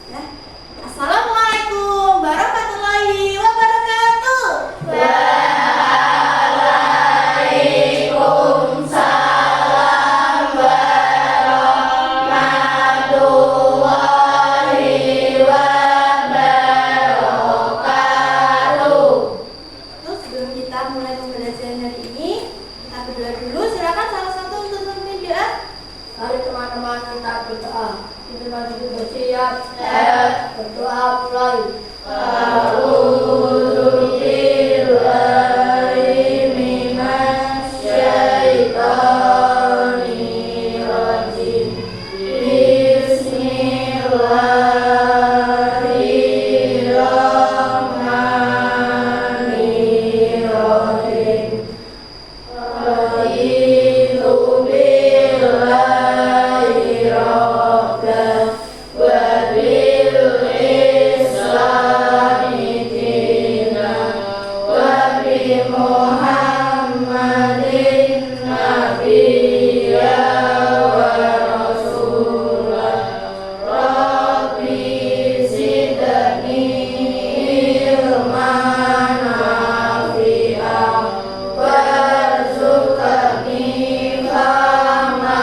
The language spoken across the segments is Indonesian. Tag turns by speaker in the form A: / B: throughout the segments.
A: Ya. Assalamualaikum warahmatullahi wabarakatuh.
B: Waalaikumsalam warahmatullahi wabarakatuh.
A: Terus sebelum kita mulai pembelajaran hari ini, kita berdoa dulu. Silakan salah satu untuk memimpin doa.
B: Mari teman-teman kita berdoa. Kita duduk bersiap. Berdoa mulai. A'udzu billahi minasyaitonir rajim. Bismillahirrahmanirrahim. Raditu billahi rabban wa bil islami dinan wa bi Muhammadin nabiyya wa rasulah. Rabbi zidni ilman nafi'an warzuqni fahma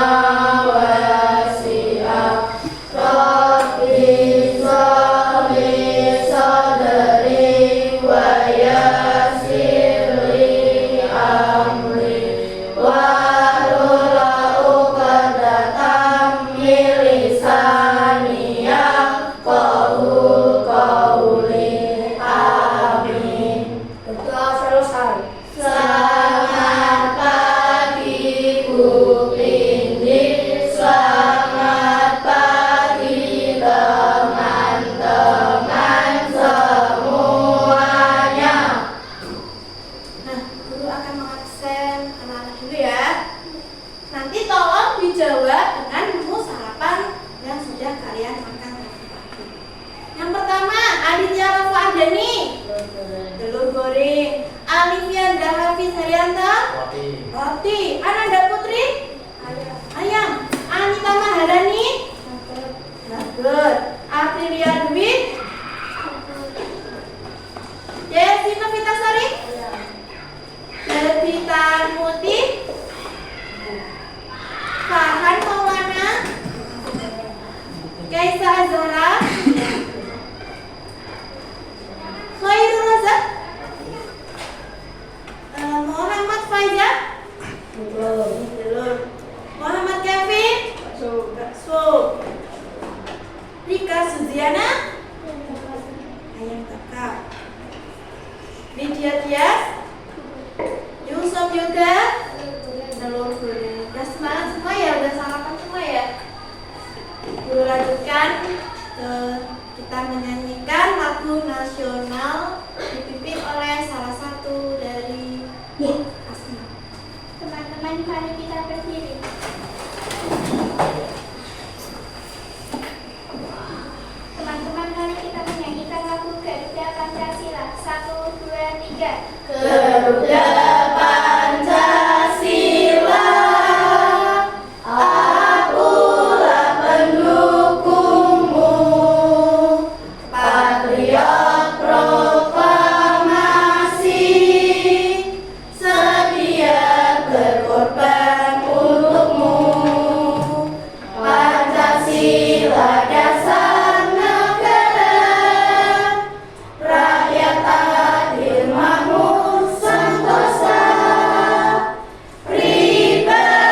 B: wasi'an. Rabbi sholli sadri wa yassir li amri wahlul 'uqdatam min lisani yafqahu qawli. Amin. Berdoa selesai. Selamat pagi Bu Indi, selamat pagi teman-teman semuanya.
A: Nah, guru akan mengabsen anak-anak dulu ya. Nanti tolong dijawab dengan menu sarapan yang sudah kalian makan tadi pagi. Yang pertama, Aditya Rafa Adani, telur goreng. Alivia Hafiz Haryanto, roti. Ananda Putri, ayam. Anita Maharani, nugget. Aprilia Dwi, Desi Novitasari, Devita Muti, Farhan Maulana, Kaisa Azhara, Khairul Razak, Muhammad Faizal, telur. Muhammad Kevin, bakso. Rika Suziana, ayam bakar. Lydia Tias, Yusuf Yoga, telur goreng. Udah semangat semua ya, udah sarapan semua ya. Guru lanjutkan, kita menyanyikan lagu nasional dipimpin oleh salah satu dari Asma.
C: Teman-teman, mari kita berdiri. Teman-teman, mari kita menyanyikan lagu Garuda Pancasila. 1, 2, 3.
B: Garuda Pancasila, akulah pendukungmu, patriot proklamasi, sedia berkorban untukmu. Pancasila dasar negara, rakyat adil makmur sentosa, pribadi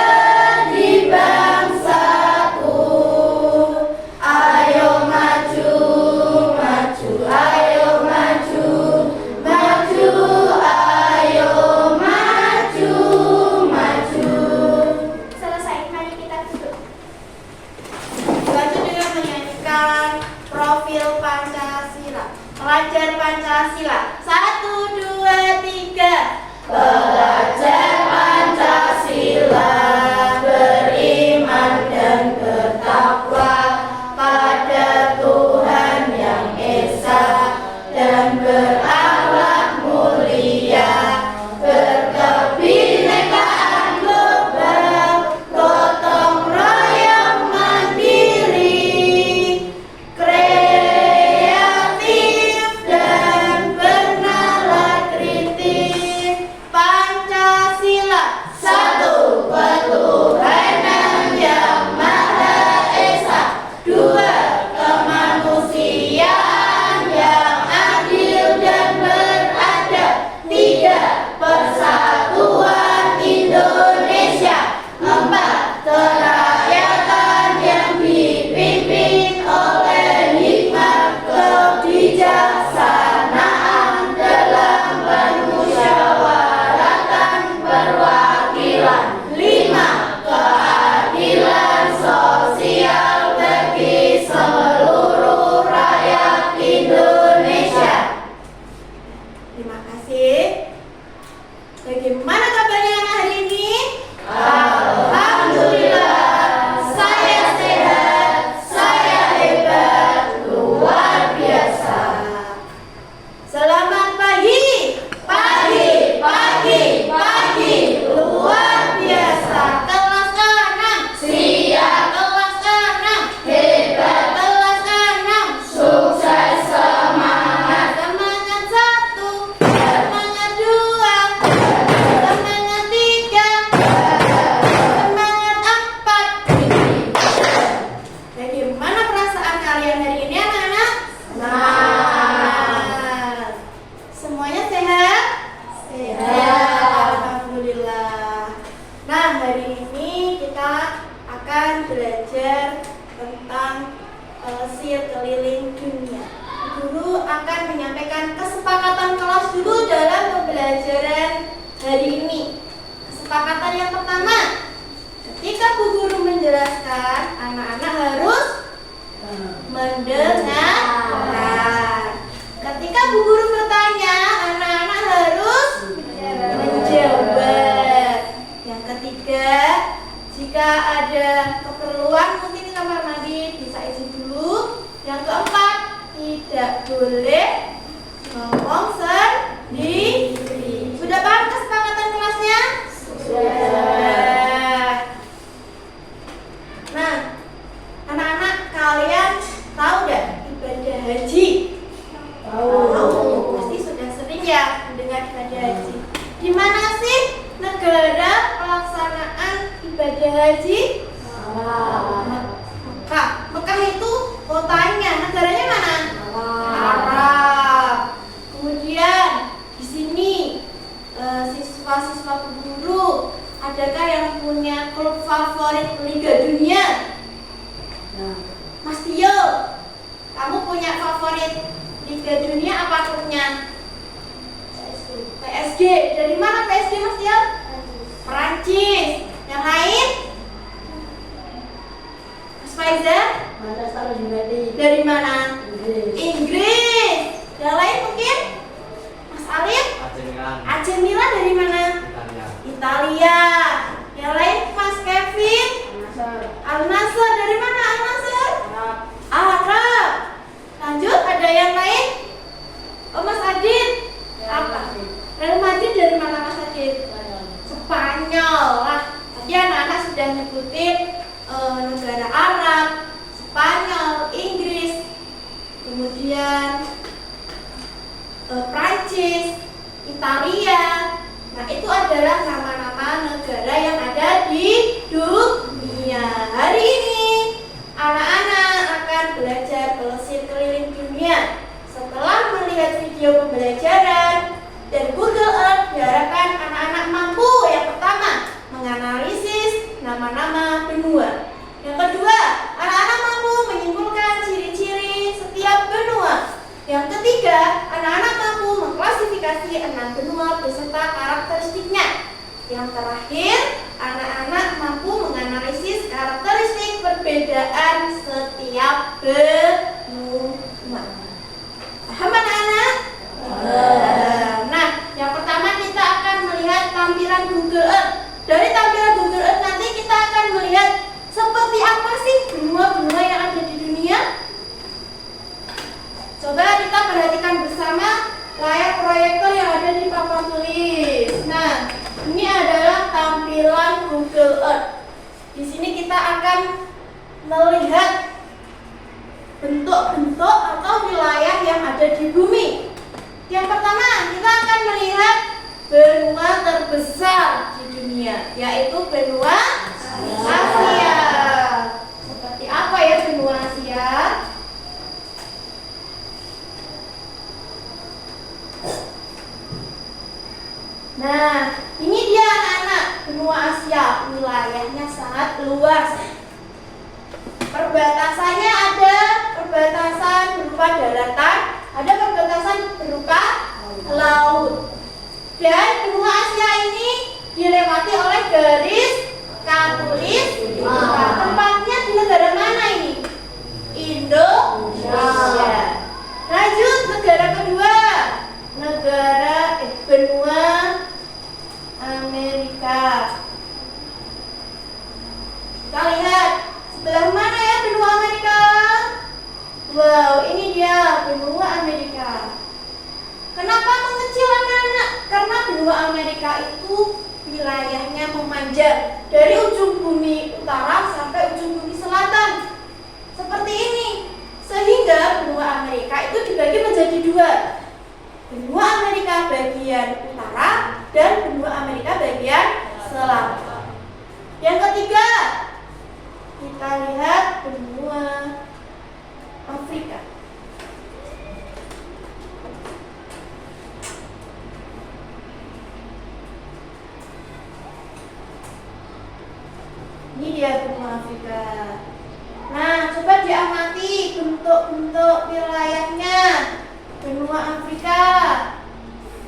B: bangsaku. Ayo maju, maju, ayo maju, maju, ayo maju, maju.
C: Selesai, mari kita duduk.
A: Lanjut dengan menyanyikan profil Pancasila. Pelajar Pancasila. 1, 2, 3.
B: Pelajar Pancasila beriman dan bertakwa pada Tuhan yang Esa dan berakhlak mulia, berkebinekaan global, gotong royong mandiri, kreatif
A: kesepakatan kelas dulu dalam pembelajaran hari ini. Kesepakatan yang pertama, ketika Bu Guru menjelaskan, anak-anak harus mendengarkan. Ketika Bu Guru bertanya, anak-anak harus menjawab. Yang ketiga, jika ada keperluan mungkin di kamar mandi bisa izin dulu. Yang keempat, tidak boleh ngomong sendiri. Sudah paham kesepakatan kelasnya? Sudah. Nah, anak-anak kalian tahu nggak ibadah haji? Tahu. Pasti sudah sering ya mendengar ibadah haji. Di mana sih negara pelaksanaan ibadah haji? Mekah. Mekah itu kotanya. Negaranya mana? Arab. Kemudian di sini siswa-siswa guru, adakah yang punya klub favorit Liga Dunia? Mas Tio, kamu punya favorit Liga Dunia apa klubnya? PSG. Dari mana PSG, Mas Tio? Perancis. Yang lain? Mas Faizal? Dari mana? Inggris. Yang lain mungkin? Mas Alif? AC Milan dari mana? Italia. Yang lain Mas Kevin? Al Nassr. Dari mana Al Nassr? Arab. Lanjut, ada yang lain? Oh, Mas Adit. Apa? Real Madrid dari mana Mas Adit? Spanyol. Nah, tadi anak-anak sudah nyebutin negara Arab, Spanyol, Inggris, kemudian Prancis, Italia. Nah, itu adalah nama-nama negara yang ada di dunia. Hari ini anak-anak akan belajar pelesir keliling dunia. Setelah melihat video pembelajaran dan Google Earth, diharapkan anak-anak mampu yang pertama menganalisis nama-nama benua. Yang kedua, anak-anak mampu menyimpulkan ciri-ciri setiap benua. Yang ketiga, anak-anak mampu mengklasifikasi 6 benua beserta karakteristiknya. Yang terakhir, anak-anak mampu menganalisis karakteristik perbedaan setiap benua. Paham anak-anak? Nah, yang pertama kita akan melihat tampilan Google Earth. Dari tampilan Google Earth nanti kita akan melihat seperti apa sih benua-benua yang ada di dunia. Coba kita perhatikan bersama layar proyektor yang ada di papan tulis. Nah, ini adalah tampilan Google Earth. Di sini kita akan melihat bentuk-bentuk atau wilayah yang ada di bumi. Yang pertama, kita akan melihat benua terbesar di dunia, yaitu benua Asia. Seperti apa ya benua Asia? Nah, ini dia anak-anak benua Asia. Wilayahnya sangat luas. Perbatasannya ada perbatasan berupa daratan, ada perbatasan berupa laut. Dan benua Asia ini dilewati oleh garis khatulistiwa. Tempatnya di negara mana ini? Indonesia. Lanjut, negara kedua, benua Amerika. Kita lihat sebelah mana ya benua Amerika? Wow, ini dia benua Amerika. Kenapa mengecil anak-anak? Karena benua Amerika itu wilayahnya memanjang dari ujung bumi utara sampai ujung bumi selatan. Seperti ini. Sehingga benua Amerika itu dibagi menjadi dua. Benua Amerika bagian utara dan benua Amerika bagian selatan. Yang ketiga, kita lihat benua Afrika. Ini dia benua Afrika. Nah, coba diamati bentuk-bentuk wilayahnya. Benua Afrika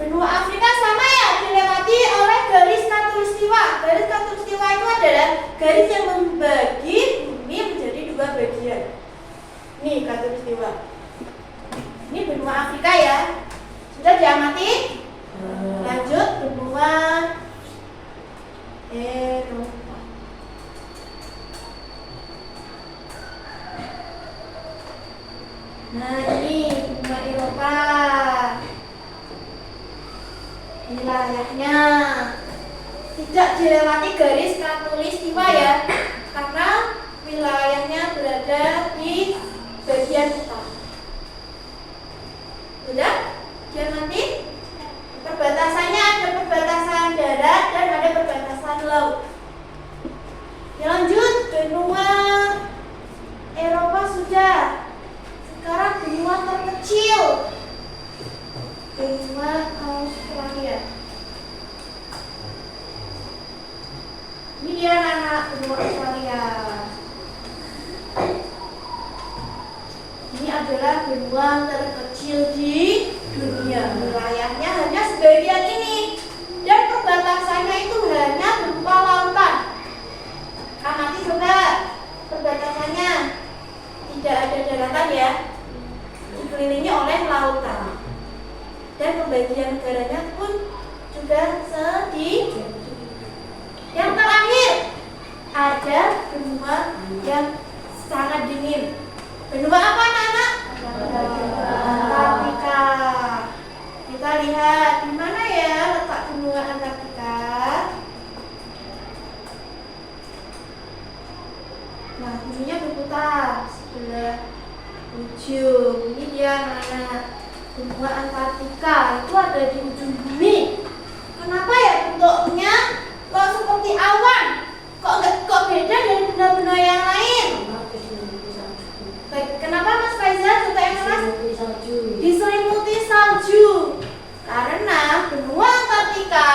A: Benua Afrika sama ya, dilewati oleh garis khatulistiwa. Garis khatulistiwa itu adalah garis yang membagi bumi menjadi dua bagian. Nih khatulistiwa. Ini benua Afrika ya. Sudah diamati? Lanjut benua Eropa. Nah ini benua Eropa. Wilayahnya tidak dilewati garis khatulistiwa ya, karena wilayahnya berada di bagian utara. Sudah? Dia nanti perbatasannya ada perbatasan darat dan ada perbatasan laut. Ya, lanjut benua Eropa sudah. Sekarang benua terkecil, benua Australia. Ini dia anak benua Australia. Ini adalah benua terkecil di dunia. Wilayahnya hanya sebagian ini dan perbatasannya itu hanya berupa lautan. Amati coba perbatasannya, tidak ada daratan ya, dikelilingi oleh lautan. Dan pembagian negaranya pun juga sedikit. Yang terakhir ada benua yang sangat dingin. Benua apa anak-anak? Antartika. Kita lihat di mana ya letak benua Antartika. Nah, buminya berputar sebelah ujung. Ini dia anak-anak. Benua Antartika itu ada di ujung bumi. Kenapa ya bentuknya kok seperti awan? Kok beda dari benua-benua yang lain? Baik, kenapa Mas Faizal juga yang Mas? Diselimuti salju. Karena benua Antartika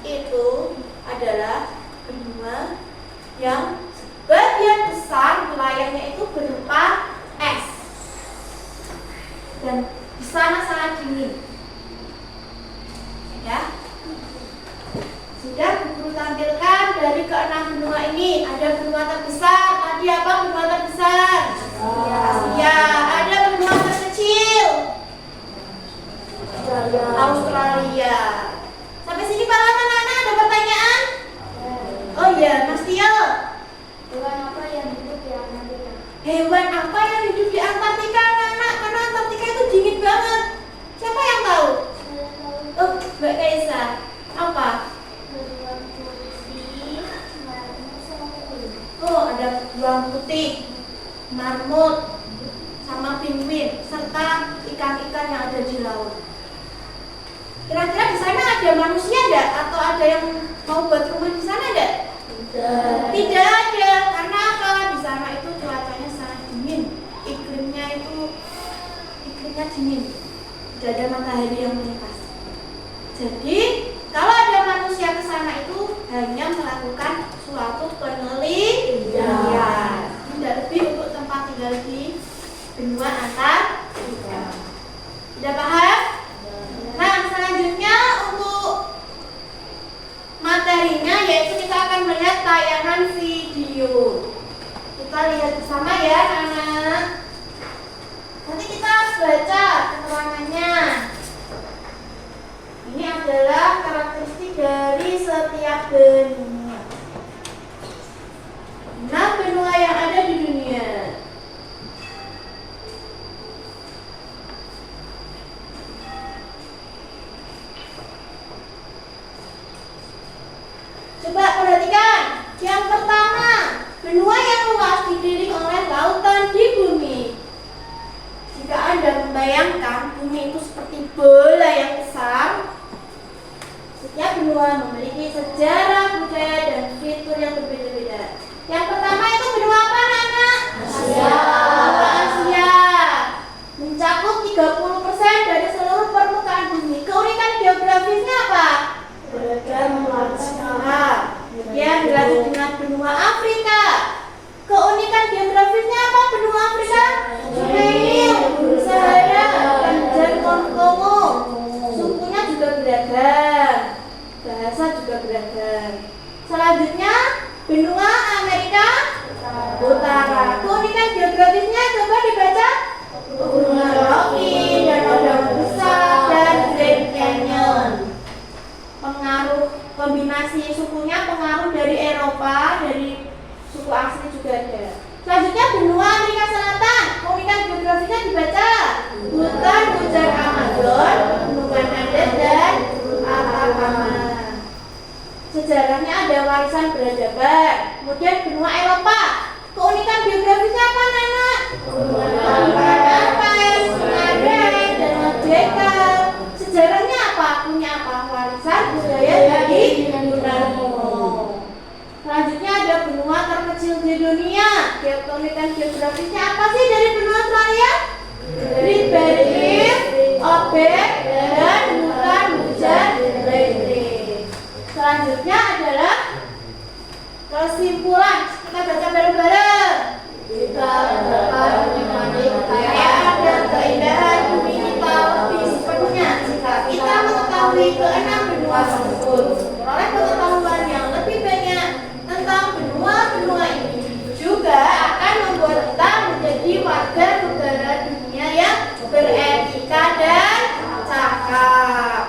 A: itu adalah benua yang sebagian besar wilayahnya itu berupa es. Dan di sana sangat dingin. Ya. Sudah Guru tampilkan dari ke-6 benua ini. Ada benua terbesar. Tadi apa benua terbesar? Asia. Ada benua terkecil. Australia. Sampai sini paham anak-anak? Ada pertanyaan? Oh iya, Mas Tio.
C: Hewan apa yang hidup di Antartika?
A: Hewan apa yang hidup di Antartika anak-anak? Karena Antartika itu dingin banget. Siapa yang tahu?
C: Saya tahu.
A: Oh, Mbak Kaisa. Apa?
C: Beruang putih, marmut sama penguin.
A: Oh, ada beruang putih, marmut, sama penguin, serta ikan-ikan yang ada di laut. Kira-kira di sana ada manusia enggak? Atau ada yang mau buat rumah di sana enggak? Tidak ada. Karena apa? Di sana itu cuacanya sangat dingin. Iklimnya dingin. Tidak ada matahari yang menepas. Jadi, kalau ada manusia ke sana itu hanya melakukan suatu penelitian. Tidak lebih untuk tempat tinggal di benua Antartika. Sudah paham? Nah, selanjutnya untuk materinya yaitu kita akan melihat tayangan video. Kita lihat bersama ya, anak. Nanti kita baca keterangannya. Ini adalah karakteristik dari setiap benua. 6 benua yang ada di dunia. Coba perhatikan. Yang pertama, benua yang luas dikelilingi oleh lautan di bumi. Jika Anda membayangkan bumi itu seperti bola yang besar, setiap benua memiliki sejarah, budaya, dan fitur yang berbeda-beda. Yang pertama itu benua apa, anak?
B: Asia.
A: Benua Asia. Mencakup 30% dari seluruh permukaan bumi. Keunikan geografisnya apa?
B: Beragam lanskap.
A: Kemudian dilanjut dengan benua Afrika. Keunikan geografisnya apa benua Afrika? Sungai Nil, Sahara, dan Kongo. Sukunya juga peradaban. Kemudian benua Eropa. Keunikan geografisnya apa, anak? Apa? Sungai dan Merdeka. Sejarahnya apa? Punya apa? Warisan budaya dari UNESCO. Selanjutnya ada benua terkecil di dunia. Keunikan geografisnya apa sih dari benua Australia? Great Barrier, Obek, dan bukan hujan lebat. Selanjutnya adalah kesimpulan. Kita baca bareng-bareng.
B: Kita dapat menikmati
A: Kekayaan dan keindahan bumi kita lebih sepenuhnya jika kita mengetahui keenam benua tersebut. Memperoleh pengetahuan yang lebih banyak tentang benua-benua ini juga akan membuat kita menjadi warga negara dunia yang beretika dan cakap.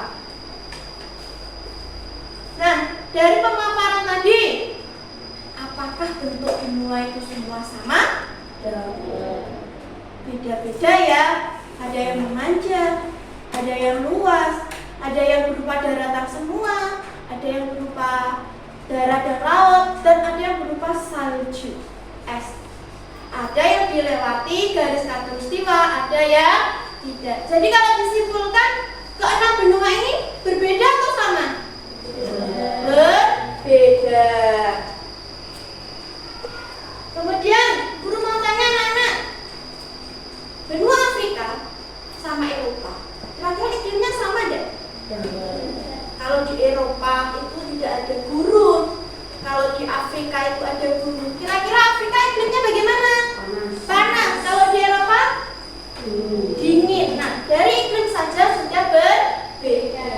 A: Nah, dari pemaparan tadi, apakah bentuk benua itu semua sama? Beda-beda ya. Ada yang memanjang, ada yang luas, ada yang berupa daratan semua, ada yang berupa darat dan laut, dan ada yang berupa salju, es. Ada yang dilewati garis khatulistiwa, ada yang tidak. Jadi kalau disimpulkan, keenam benua ini berbeda atau sama? Berbeda. Kemudian guru mau tanya anak-anak, benua Afrika sama Eropa, kira-kira iklimnya sama enggak? Kalau di Eropa itu tidak ada gurun, kalau di Afrika itu ada gurun. Kira-kira Afrika iklimnya bagaimana? Panas. Kalau di Eropa dingin. Nah, dari iklim saja sudah berbeda.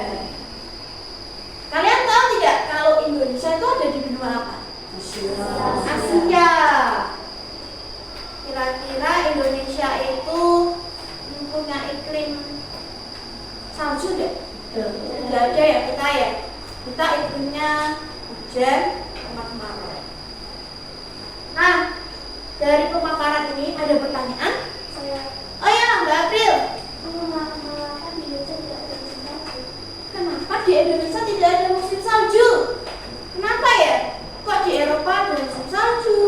A: Kalian tahu tidak kalau Indonesia itu ada di benua apa? Asia. Kira-kira Indonesia itu punya iklim salju deh? Tidak ada ya kita ya. Kita iklimnya hujan, kemarau. Nah, dari pemaparan ini ada pertanyaan? Oh ya, Mbak April. Kenapa di Indonesia tidak ada musim salju? Kenapa ya? Kok di Eropa ada musim salju?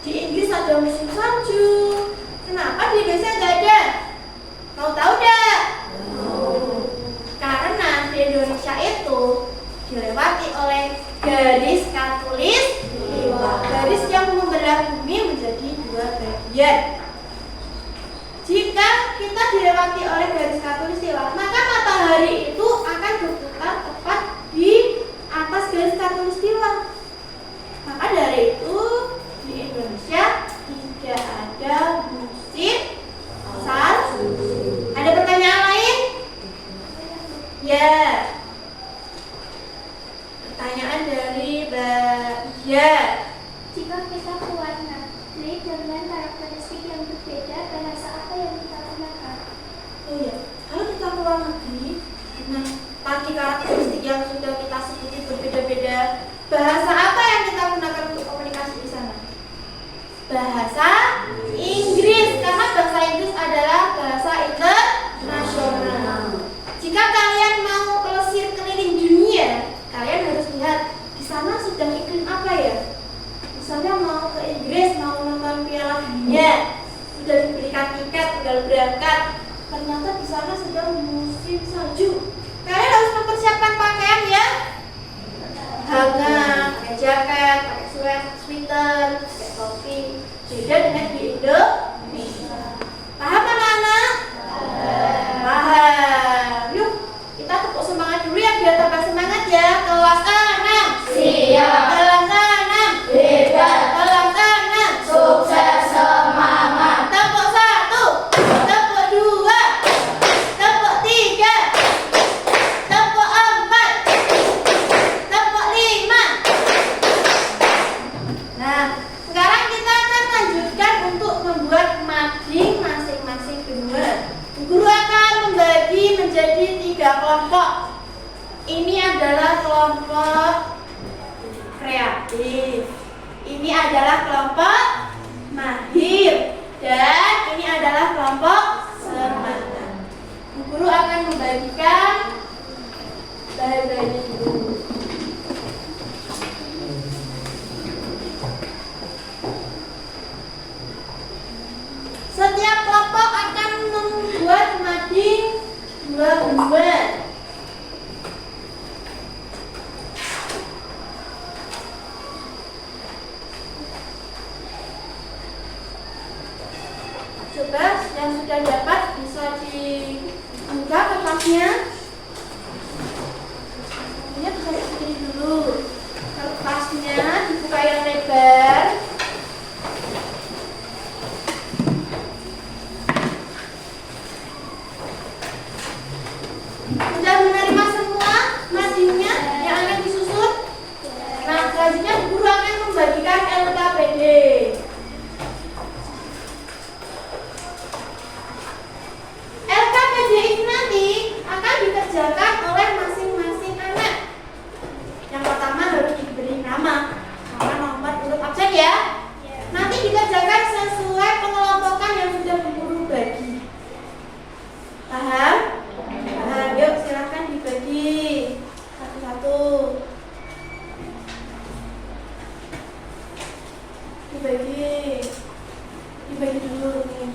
A: Di Inggris ada musim salju? Kenapa di Indonesia nggak ada? Mau tahu nggak? Karena di Indonesia itu dilewati oleh garis khatulistiwa, garis yang membelah bumi menjadi dua bagian. Jika kita dilewati oleh garis khatulistiwa, maka matahari itu akan berputar tepat di atas garis khatulistiwa. Maka dari itu di Indonesia tidak ada musim salju. Ada pertanyaan lain? Ya. Pertanyaan dari Mbak Ya.
C: Jika kita pewarna dengan karakteristik yang berbeda, bahasa apa yang kita gunakan?
A: Oh ya, kalau kita ke luar negeri dengan tadi karakteristik yang sudah kita sebutin berbeda-beda, bahasa apa yang kita gunakan untuk komunikasi di sana? Bahasa Inggris, karena bahasa Inggris adalah bahasa internasional. Jika kalian mau pelesir keliling dunia, kalian harus lihat di sana sedang iklim apa ya. Misalnya mau ke Inggris, mau nonton Piala Dunia, sudah dibelikan tiket, tinggal berangkat. Ternyata di sana sedang musim salju. Kalian harus mempersiapkan pakaian ya, hangat, pakai jaket, pakai sweater, pakai topi. Beda dengan di Indonesia. Paham anak-anak? Paham. Yuk, kita tepuk semangat dulu ya biar tambah semangat ya. Kelas 6.
B: Siap.
A: Kelas 6.
B: Hebat.
A: Kelas 6.
B: Sukses semangat.
A: Tepuk 1, tepuk 2, tepuk 3, tepuk 4, tepuk 5. Nah, sekarang kita akan lanjutkan untuk membuat mading masing-masing benua. Guru akan membagi menjadi 3 kelompok. Ini adalah kelompok kreatif. Ini adalah kelompok mahir. Dan ini adalah kelompok semangat. Guru akan membagikan bahan-bahannya dulu. Sudah menerima semua materinya yang akan disusun? Nah, selanjutnya guru akan membagikan LKPD. LKPD ini nanti akan dikerjakan oleh masing-masing anak. Yang pertama harus diberi nama nomor urut absen ya. Nanti dikerjakan sesuai pengelompokan yang sudah guru bagi. Paham? Paham. Yuk silahkan dibagi satu-satu. Dibagi dulu nih.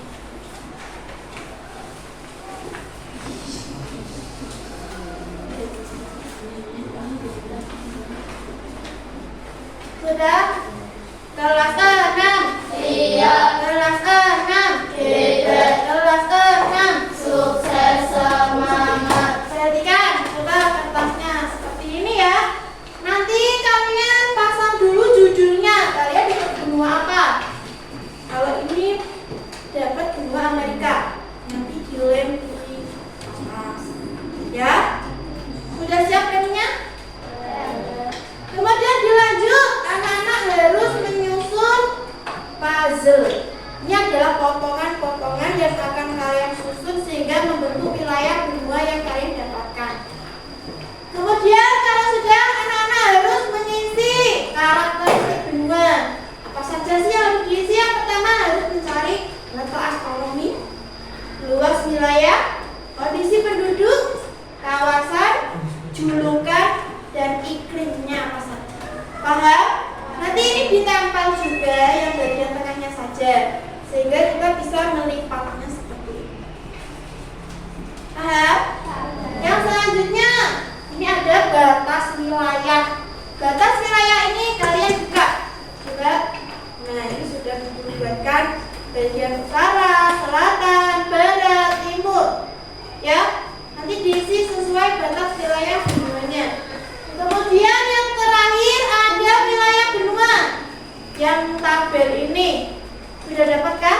A: Sudah? Kelas 6.
B: Iya.
A: Kelas 6.
B: Tidak.
A: Kelas 6.
B: Sukses semangat.
A: Perhatikan, coba kertasnya seperti ini ya. Nanti kalian pasang dulu judulnya. Kalian dapat benua apa? Kalau ini dapat benua Amerika. Nanti dilem di atas. Ya? Sudah siap lemnya? Kemudian dilanjut, anak-anak harus menyusun puzzle. Ini adalah potongan-potongan yang akan kalian susun sehingga membentuk wilayah benua yang kalian dapatkan. Kemudian kalau sudah, anak-anak harus mengisi karakteristik benua. Apa saja sih yang harus diisi? Yang pertama harus mencari letak astronomi, luas wilayah, kondisi penduduk, kawasan, julukan, dan iklimnya apa saja. Paham? Nanti ini ditempel juga yang bagian tengahnya saja, sehingga kita bisa melipatnya seperti ini. Paham? Yang selanjutnya, ini ada batas wilayah. Batas wilayah ini kalian buka. Coba. Nah, ini sudah dibuatkan bagian utara, selatan, barat, timur. Ya, nanti diisi sesuai batas wilayah benuanya. Kemudian yang terakhir ada wilayah benua. Yang tabel ini sudah dapat kan?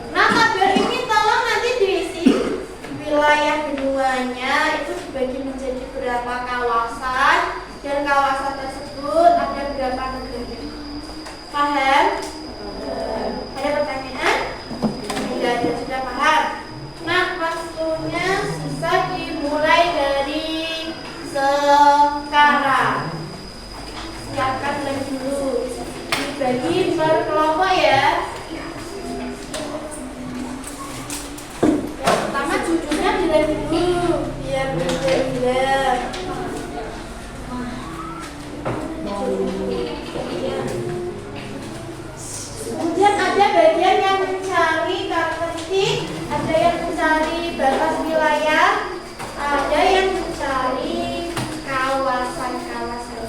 A: Nah, tabel ini tolong nanti diisi wilayah benuanya itu dibagi menjadi berapa kawasan dan kawasan tersebut ada berapa negara. Paham? Ada pertanyaan? Tidak ada, sudah paham. Nah, waktunya bisa dimulai dari sekarang. Siapkan lem dulu. Dibagi per kelompok ya. Yang pertama judulnya dilem dulu biar jelas. Kemudian ada bagian yang mencari karakteristik, ada yang mencari batas wilayah, ada yang mencari kawasan-kawasan.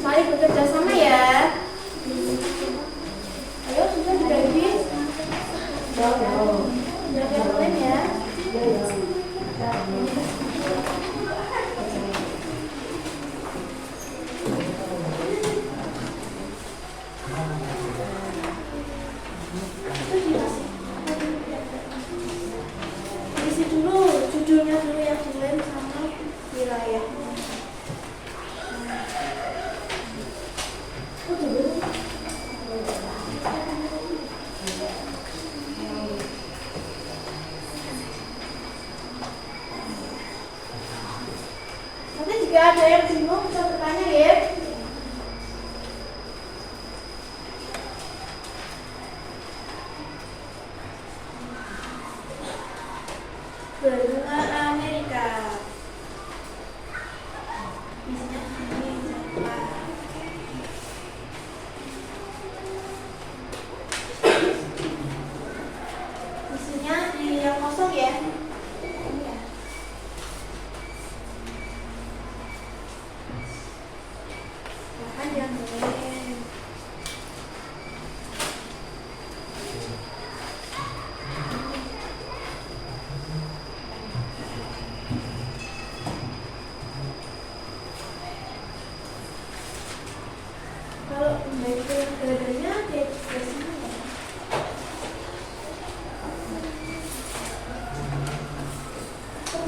A: Saling bekerja sama ya. Ayo sudah dibagi. Sudah kalian ya. Isi dulu judulnya dulu yang dilem sama wilayah. Nanti jika ada yang bingung bisa bertanya ya. Benua Amerika. Isinya ini siapa? Isinya di yang kosong ya. Bahkan yang lain. Kalau membaca negaranya kayak di sini ya.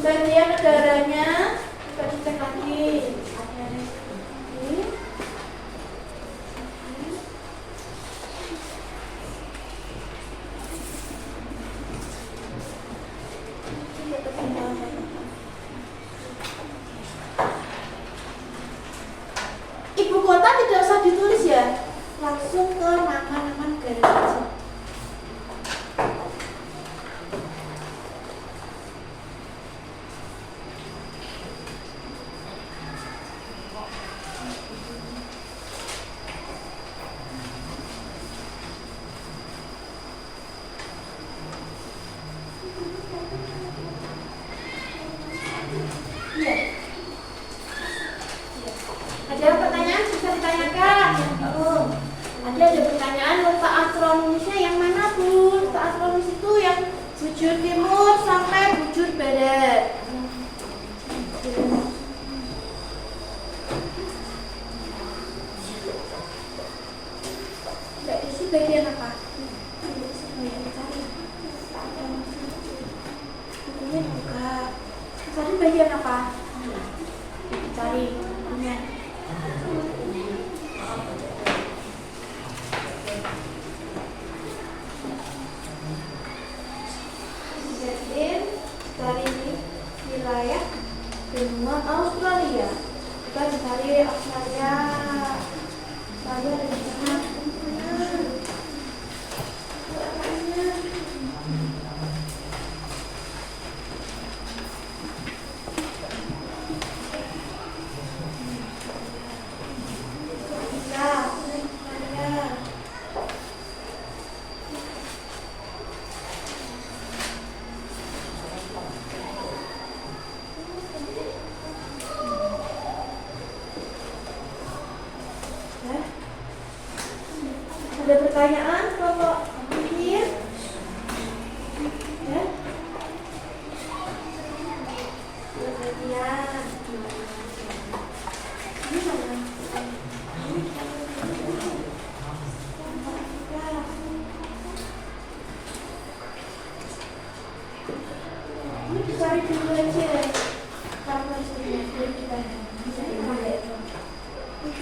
A: Bagian negaranya kita cek lagi. Ini. Ibu kota tidak usah ditulis ya, langsung ke nama-nama negara saja. Iya. Ada pertanyaan bisa ditanyakan? Ada pertanyaan letak astronomisnya yang mana Bu? Letak astronomis itu yang bujur timur sampai bujur barat. Mbak Desi bagian apa? Bukunya buka. Tadi bagian apa? Cari bukunya. Dari wilayah benua Australia. Kita mencari Australia. Lalu ada di sana. Ada pertanyaan kalau pikir? Ya? Perhatian. Ini mana? Ini dicari dulu aja. Karena sudah kita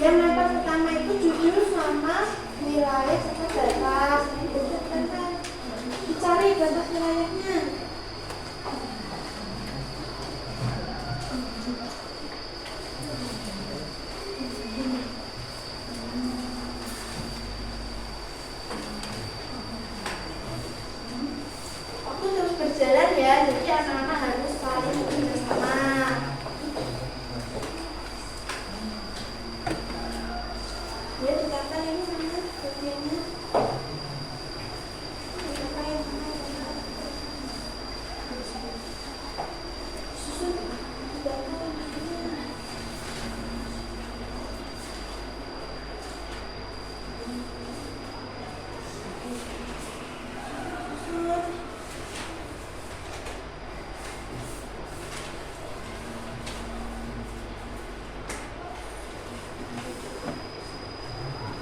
A: yang lepas pertama itu judul sama wilayah sama batas. Dicari batas wilayahnya. Waktu terus berjalan ya, jadi anak-anak harus saling bekerjasama. Ya, dikatakan ini mana bagiannya? Dikatakan yang mana? Susun data ini. Susun.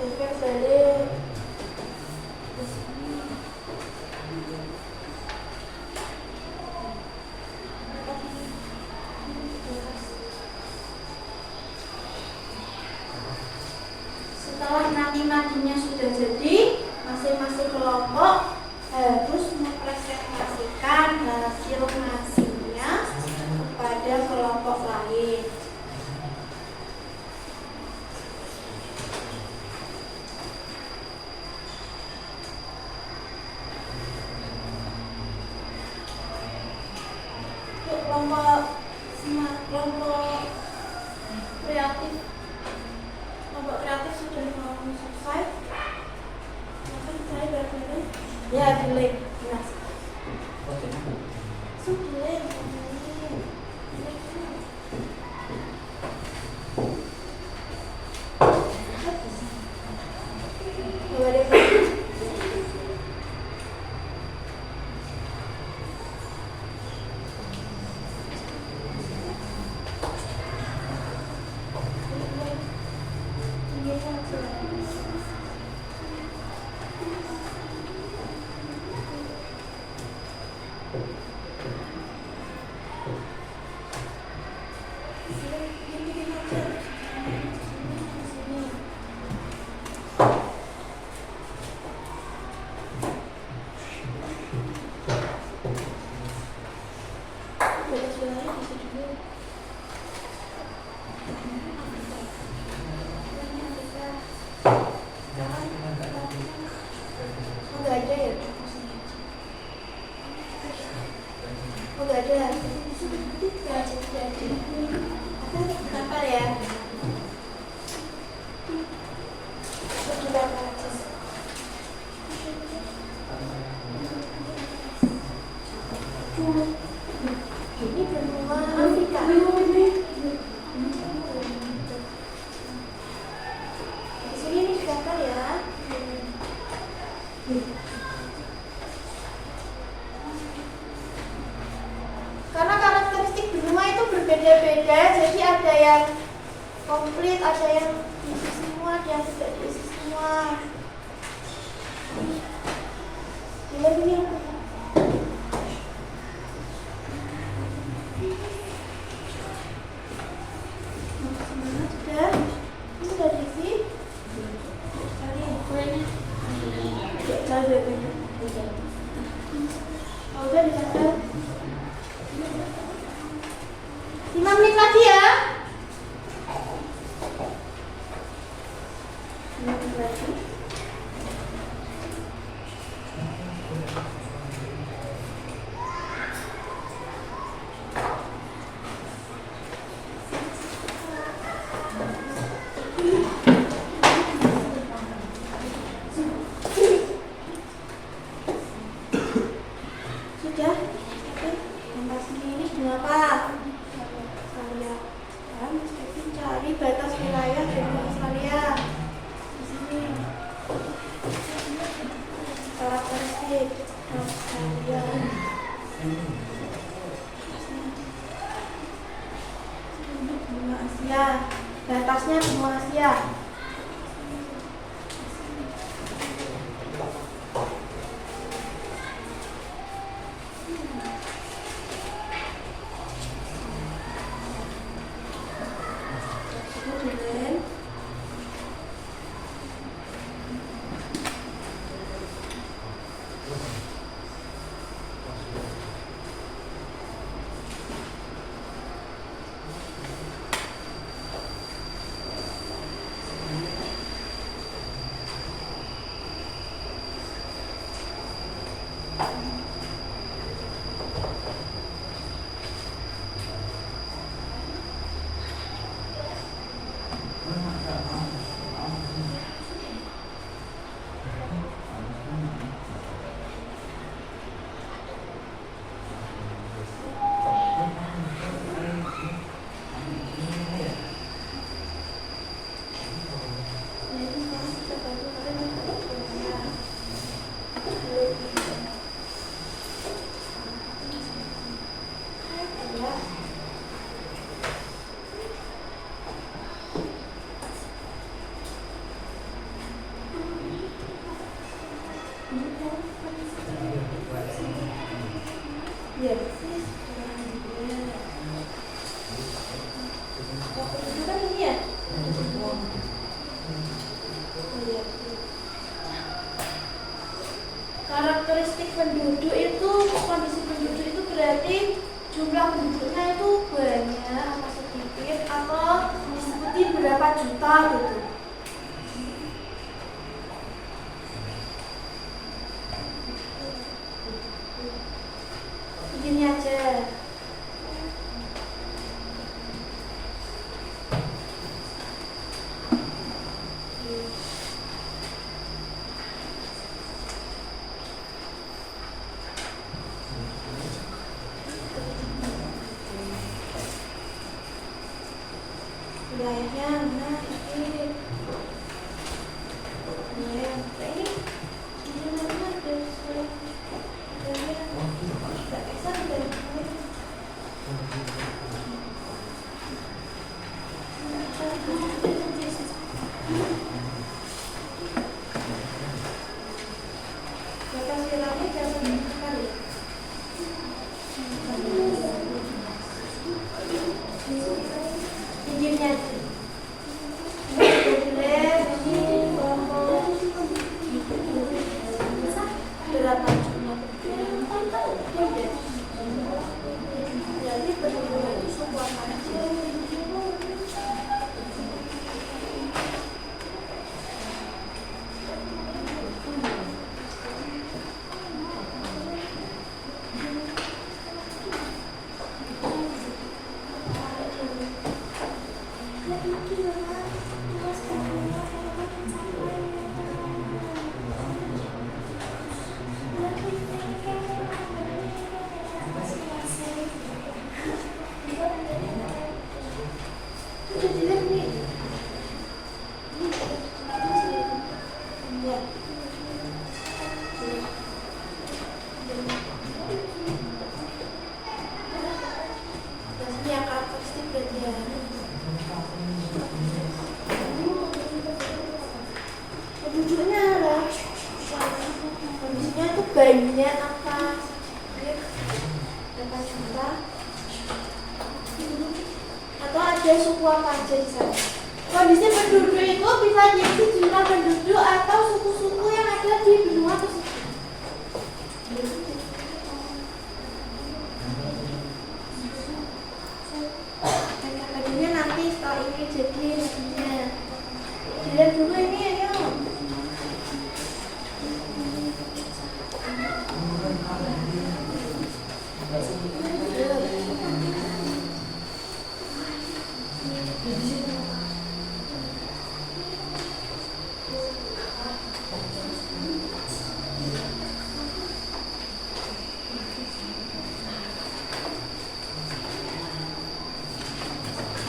A: Tekan balik. Setelah nadi-nadinya sudah jadi, masing-masing kelompok harus mempresentasikan hasil nasinya kepada kelompok lain. Kelompok kreatif sudah mau selesai. Maka saya berarti ya delay. Nah, sudah nggak ada ya? Oh nggak ada. Apa ya? Ini benua Afrika. Di sini ini daftar ya. Karena karakteristik benua itu berbeda-beda, jadi ada yang komplit, ada yang diisi semua, ada yang tidak diisi semua. Lihat ini. Sudah? Ini sudah diisi? Oh, udah dicatat. 5 menit lagi ya. 5 menit lagi. Sudah? Oke. Yang ini berapa? Saya kan cari batas wilayah dari Australia. Di sini. Karakteristik Australia. Benua Asia. Batasnya benua Asia. Iya. Itu kan ini ya? Oh, iya. Karakteristik penduduk itu, kondisi penduduk itu berarti jumlah penduduknya itu banyak apa sedikit atau disebutin berapa juta gitu. Begini aja. Wilayahnya mana ini? Wilayah ini mana ada nggak bisa dari batas wilayahnya jangan sekali. Izinnya berapa jumlah jadi benar-benar itu sebuah kajian. bayinya apa? Apa cinta? Atau ada suku apa aja di sana? Kondisi penduduk itu bisa jadi jumlah penduduk atau suku-suku yang ada di benua tersebut. Jadinya nanti setelah ini jadi jadinya. Dilihat dulu ini ayo.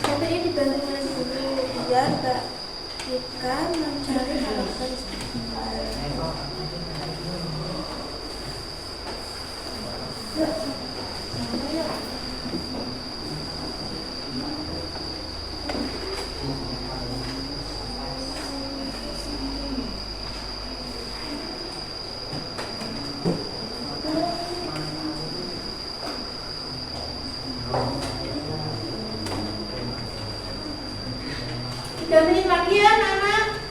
A: Nanti ini dibandingkan dulu biar Mbak Ika mencari karakteristik. Tiga menit lagi ya anak-anak.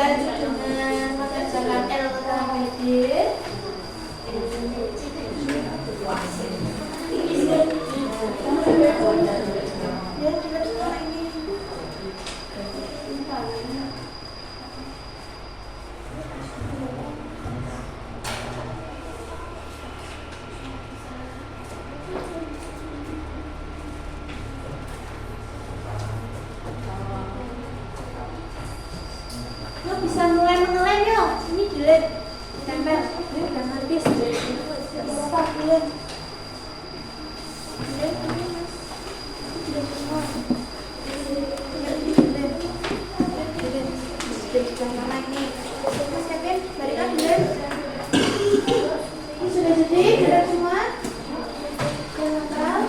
A: Lanjut dengan mengerjakan LKPD. Lo bisa mulai mengelem yo. Ini delete, tempel. Ini udah habis. Gak apa-apa, delete. Delete ini mas. Delete semua. Delete jangan lagi. Mas Kevin, balik lagi delete. Ini sudah jadi, delete semua. Jangan tahu.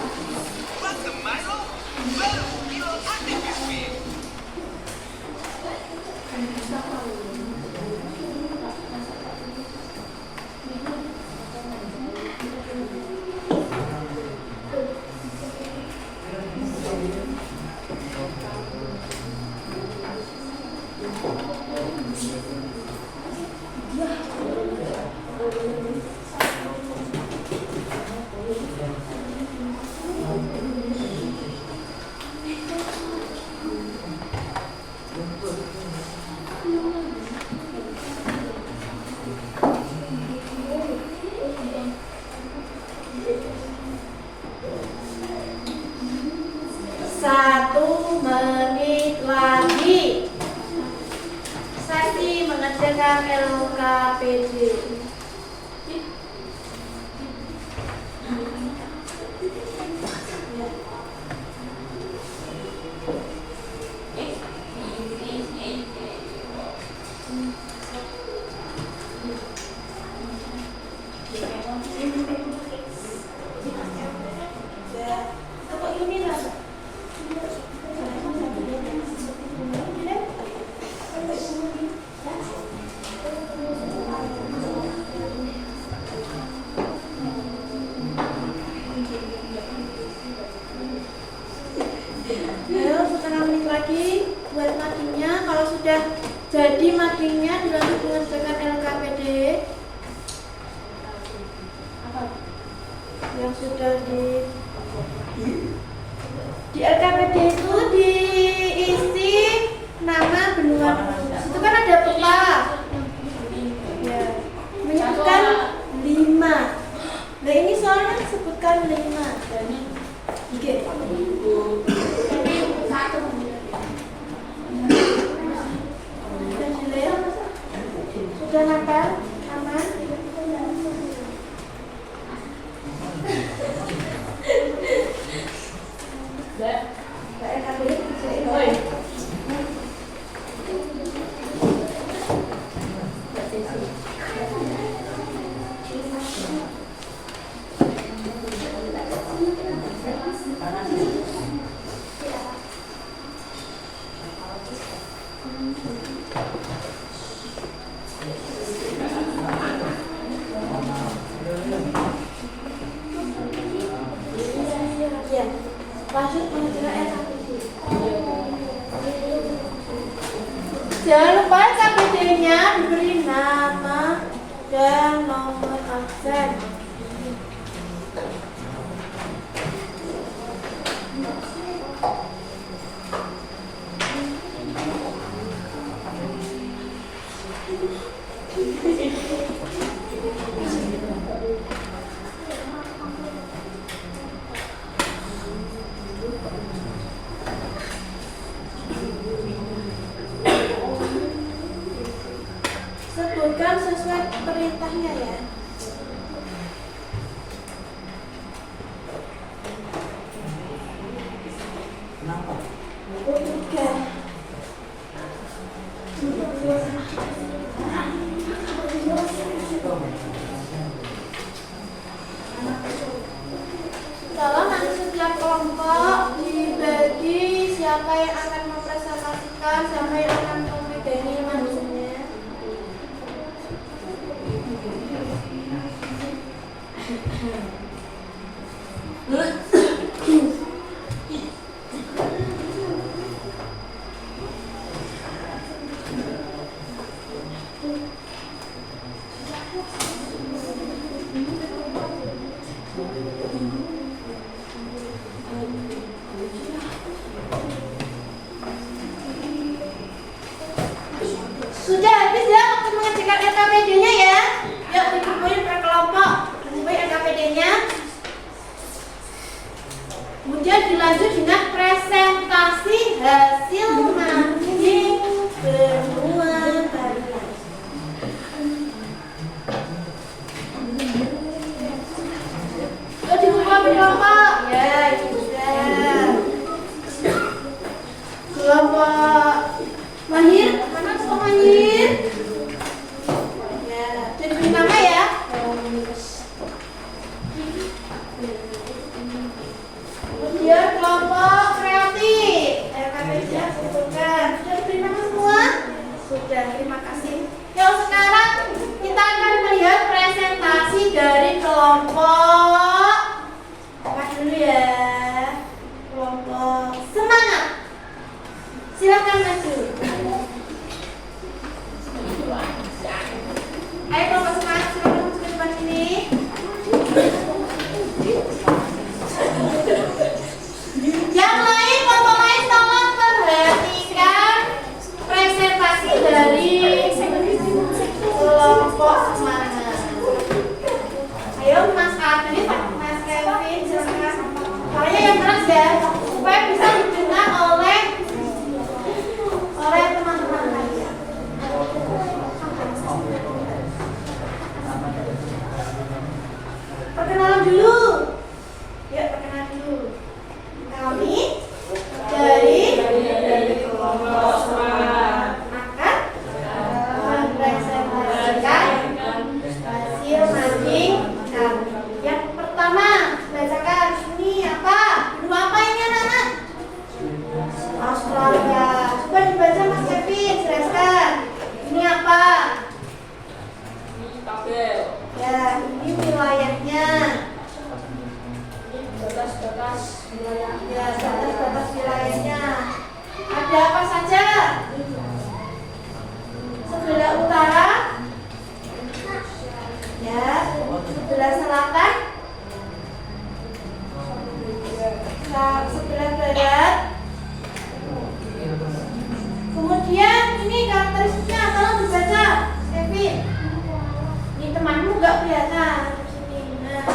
A: Satu menit lagi. Sesi mengerjakan LKPD. Ayo, setengah menit lagi buat madingnya. Kalau sudah jadi madingnya, dilanjut mengerjakan LKPD. Yang sudah di LKPD itu diisi nama bendungan. Itu kan ada peta. Ya, menyebutkan 5. Nah ini soalnya sebutkan 5. Oke. Sudah hafal? Aman? Ya, lanjut mengerjakan LKPD. Jangan lupa LKPD-nya diberi nama dan nomor absen. Sebutkan sesuai perintahnya ya.
B: Kenapa?
A: 3. Tolong nanti setiap kelompok dibagi siapa yang akan mempresentasikan, siapa yang akan memegangi manusianya. Sudah habis ya waktu mengerjakan LKPD-nya ya. Yuk dikumpulin per kelompok, kumpulin LKPD-nya. Kemudian dilanjut dengan presentasi hasil mancing benua Barisan. Yuk dikumpulin per kelompok. Ya, itu sudah. Kelompok Mahir, mana kelompok Mahir? Ya, jadi beri nama ya. Kemudian kelompok kreatif, LKPD-nya sebutkan. Sudah diberi nama semua? Sudah, terima kasih. Yuk sekarang kita akan melihat presentasi dari kelompok apa dulu ya? Kelompok semangat. Silakan maju. Ayo kelompok semangat, silakan maju ke depan sini. Yang lain, kelompok lain tolong perhatikan presentasi dari kelompok semangat. Ayo Mas Arvin, Mas Kevin, silakan. Suaranya yang keras ya, supaya bisa didengar oleh teman-teman lainnya. Perkenalan dulu. Ya, perkenalan dulu. Kami dari kelompok semangat akan mempresentasikan hasil mancing kami. Yang pertama, bacakan ini apa? Benua apa ini anak-anak? Australia. Coba dibaca Mas Kevin, jelaskan. Ini apa? Ya, ini wilayahnya. Batas-batas wilayahnya. Ya, batas-batas wilayahnya. Ada apa saja? Sebelah utara. Ya, sebelah selatan. Sebelah barat. Kemudian ini karakteristiknya, tolong dibaca, Kevin. Ini temanmu nggak kelihatan di sini. Nah,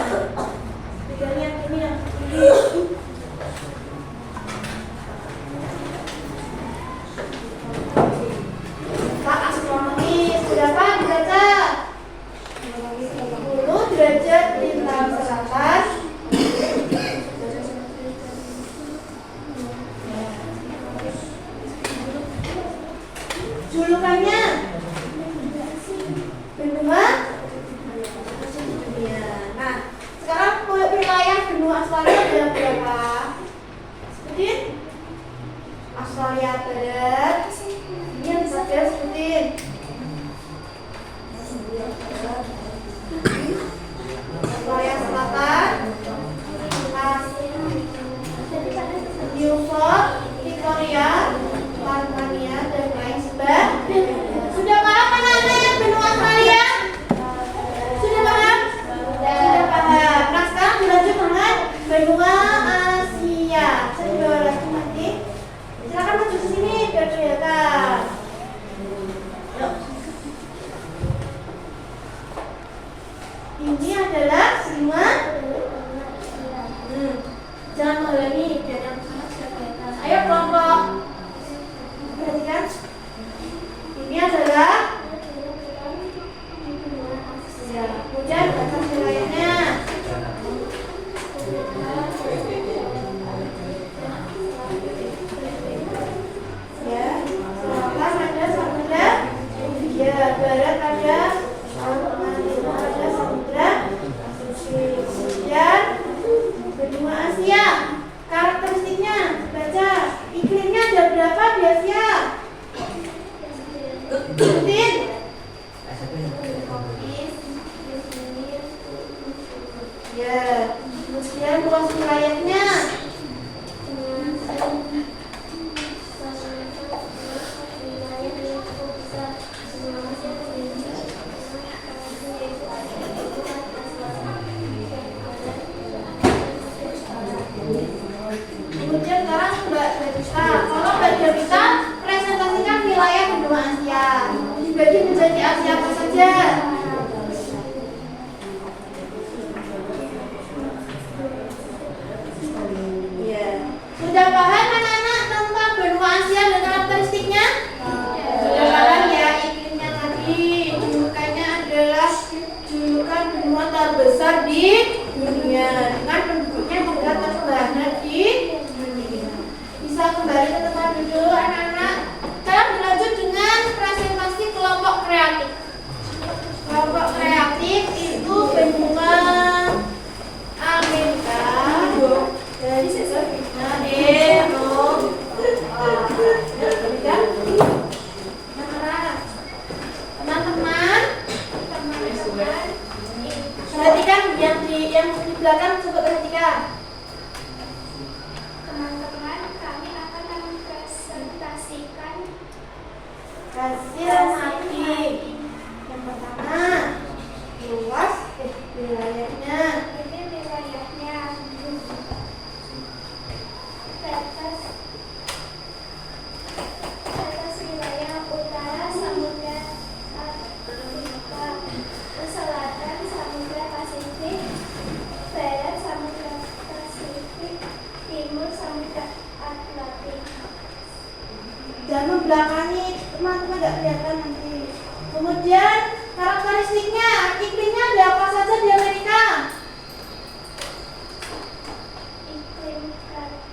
A: pegangnya ini yang ini. Pak astronomis berapa dibaca? 10 derajat lintang selatan. Julukannya benua dunia. Nah, sekarang wilayah benua Australia ada berapa? Sebutin. Australia Barat. Ini yang saya sebutin. Australia Selatan. Newport, Victoria, Tasmania, dan lain sebagainya. Sudah paham anak-anak yang benua Australia? Sudah paham? Sudah paham. Nah sekarang dilanjut dengan benua Asia. Saya coba lagi nanti. Silakan maju ke sini biar kelihatan. Yuk. Ini adalah benua. Jangan menghalangi biar yang sama sudah kelihatan. Ayo kelompok. Perhatikan. Ini adalah ya, kemudian batas wilayahnya. Ya, selatan ada samudra, ya barat ada samudra, dan benua Asia. Karakteristiknya baca, iklimnya ada berapa di Asia? Sebutin. Ya, kemudian luas wilayahnya. Kemudian sekarang Mbak Devita, kalau Mbak Devita presentasikan wilayah benua Asia. kembali ke tempat duduk anak-anak. Sekarang dilanjut dengan presentasi kelompok kreatif. Kelompok kreatif itu benua Amerika dan teman-teman, perhatikan yang di belakang, coba perhatikan.
C: Teman-teman, kami akan mempresentasikan
A: Hasil mapping. Yang pertama, luas wilayahnya.
C: ini wilayahnya. Batas wilayah utara Samudra Atlantika, selatan Samudra Pasifik, barat Samudra Pasifik, timur Samudra Atlantik.
A: Dan membelakangi teman-teman tidak kelihatan nanti. Kemudian karakteristiknya, iklimnya ada apa saja di Amerika?
C: Iklim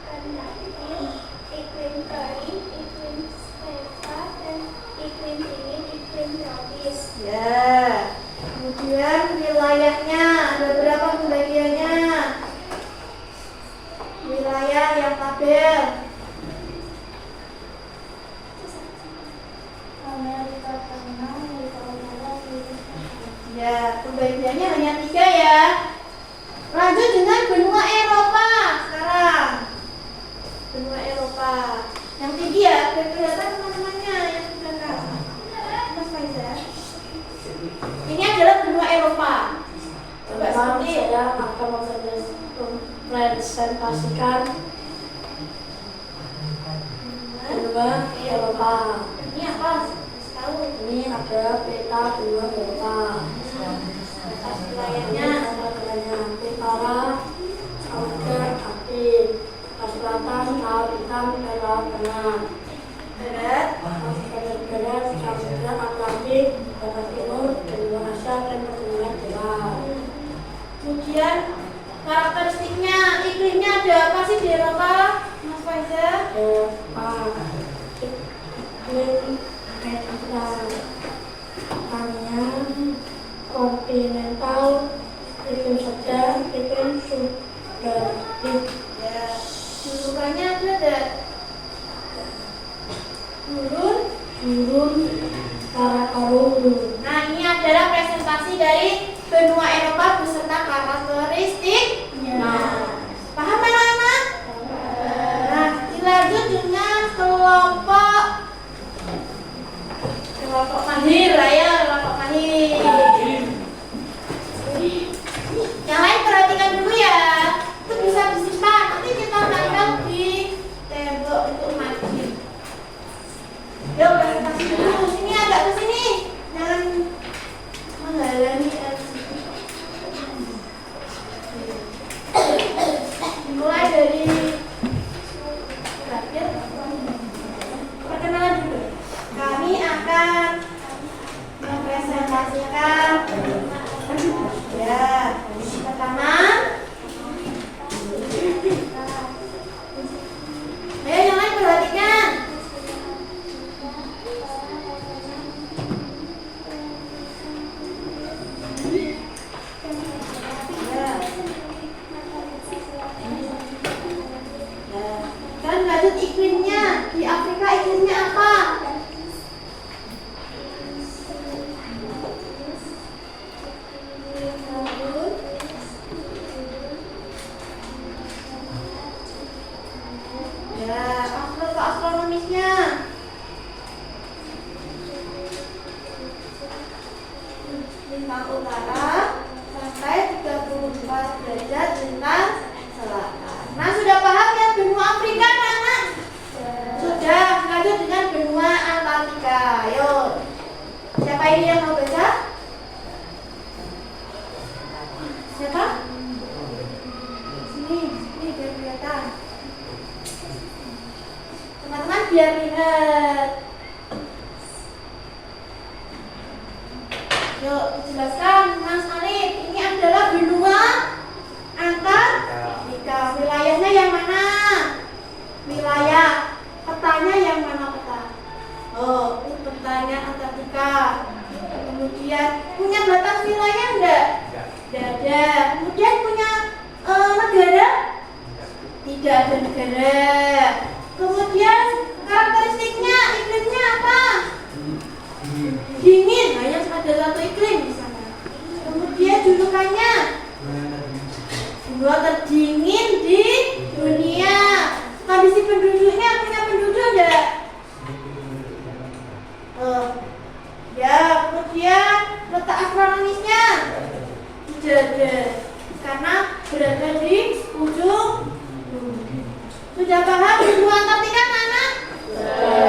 C: Karnatiki, iklim kering, iklim stepa, dan iklim dingin, iklim tropis.
A: Ya. Kemudian wilayahnya ada berapa pembagiannya? Wilayah yang tabel.
C: Amerika Tengah, Amerika Utara,
A: Ya, pembagiannya hanya 3 ya. Lanjut dengan benua Eropa sekarang. Benua Eropa. Yang tinggi ya, biar kelihatan teman-temannya yang di belakang. Mas Faizal. Ini adalah benua Eropa. Coba
B: Sekarang
A: seperti
B: saya akan mempresentasikan benua Eropa.
A: ini apa? Kasih tahu.
B: Ini adalah peta benua Eropa.
A: Atas wilayahnya.
B: Wilayahnya utara, Samudra Atlantik, selatan, Laut Hitam, dan Laut Tengah.
A: Barat.
B: Barat, Samudra Atlantik, barat timur, benua Asia, dan pertengahan Jawa.
A: Kemudian karakteristiknya, iklimnya ada apa sih di Eropa? Mas Faizal?
B: Iklim kontinental, iklim sedang, iklim subtropik.
A: Ya, julukannya ada gurun.
B: Karakorum.
A: Nah, ini adalah presentasi dari benua Eropa beserta karakteristiknya. Paham anak-anak? Nah, dilanjut dengan kelompok mahir lah ya, kelompok mahir. Yang lain perhatikan dulu ya. Itu bisa disimpan, nanti kita tempel di tembok untuk majib. Yuk, presentasi dulu. Sini agak ke sini. Jangan menghalangi LCD. Mulai dari terakhir. Perkenalan dulu. Kami akan mempresentasikan ya, pertama ayo yang lain perhatikan. Sekarang lanjut iklimnya. Di Afrika iklimnya apa? Ya, astronomisnya. Lintang utara sampai 34 derajat lintang selatan. Nah, sudah paham ya benua Afrika, anak-anak? Sudah, lanjut dengan benua Antartika. Ayo. Siapa ini yang mau baca? Siapa? Sini biar kelihatan. Teman-teman biar lihat. Yuk, dijelaskan Mas Alif. Ini adalah benua Antartika. Wilayahnya yang mana? Wilayah pertanyaan Antartika. Kemudian punya batas wilayah enggak? Tidak ada. Kemudian punya negara? Tidak ada negara. Kemudian karakteristiknya, iklimnya apa? Dingin. Nah, yang ada satu iklim di sana. Kemudian julukannya gua terdingin di dunia. Kondisi penduduknya, punya penduduk enggak? Ya, kemudian letak astronomisnya tidak ada karena berada di ujung bumi. Sudah paham ilmu Antartika, anak?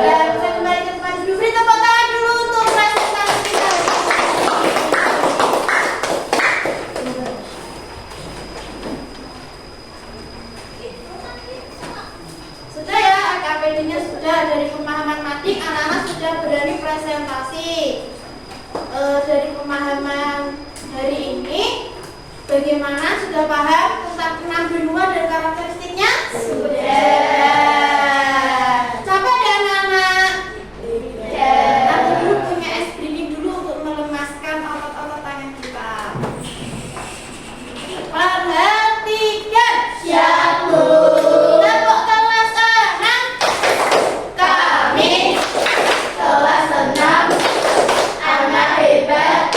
A: Ya, kita kembali ke tempat duduk. Beri tepuk tangan dulu untuk presentasi kita. Sudah ya, AKPD-nya sudah. Dari pemahaman matik, anak-anak sudah berani presentasi. Dari pemahaman hari ini, bagaimana? Sudah paham tentang 6 benua dan karakteristiknya? Sudah. Capek ya anak-anak? Nanti dulu punya es breathing dulu untuk melemaskan otot-otot tangan kita. Perhatikan. Siap, Bu. Tepuk kelas 6. Kami kelas 6. Anak hebat,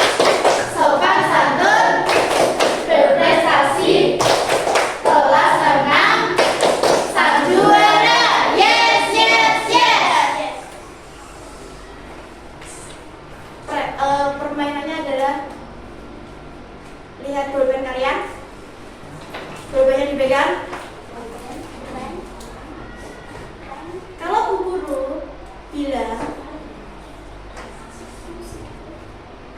A: sopan santun, berprestasi. Kelas 6, sang juara. Yes, yes, yes. Permainannya adalah lihat pulpen kalian. Pulpennya dipegang. Kalau Bu Guru bilang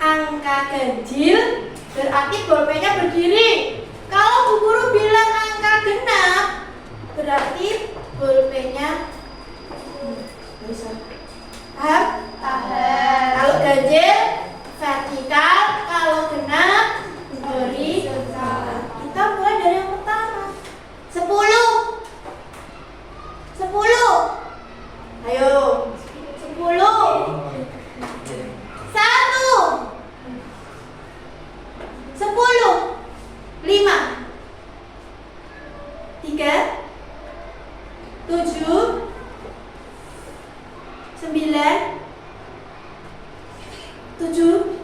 A: angka ganjil, berarti bolpennya berdiri. Kalau Bu Guru bilang angka genap, berarti bolpennya bisa. Paham? Paham. Kalau ganjil vertikal, kalau genap horizontal. Kita mulai dari yang pertama. 10. 10. Ayo. 10. 1. 10. 5. 3. 7. 9. 7.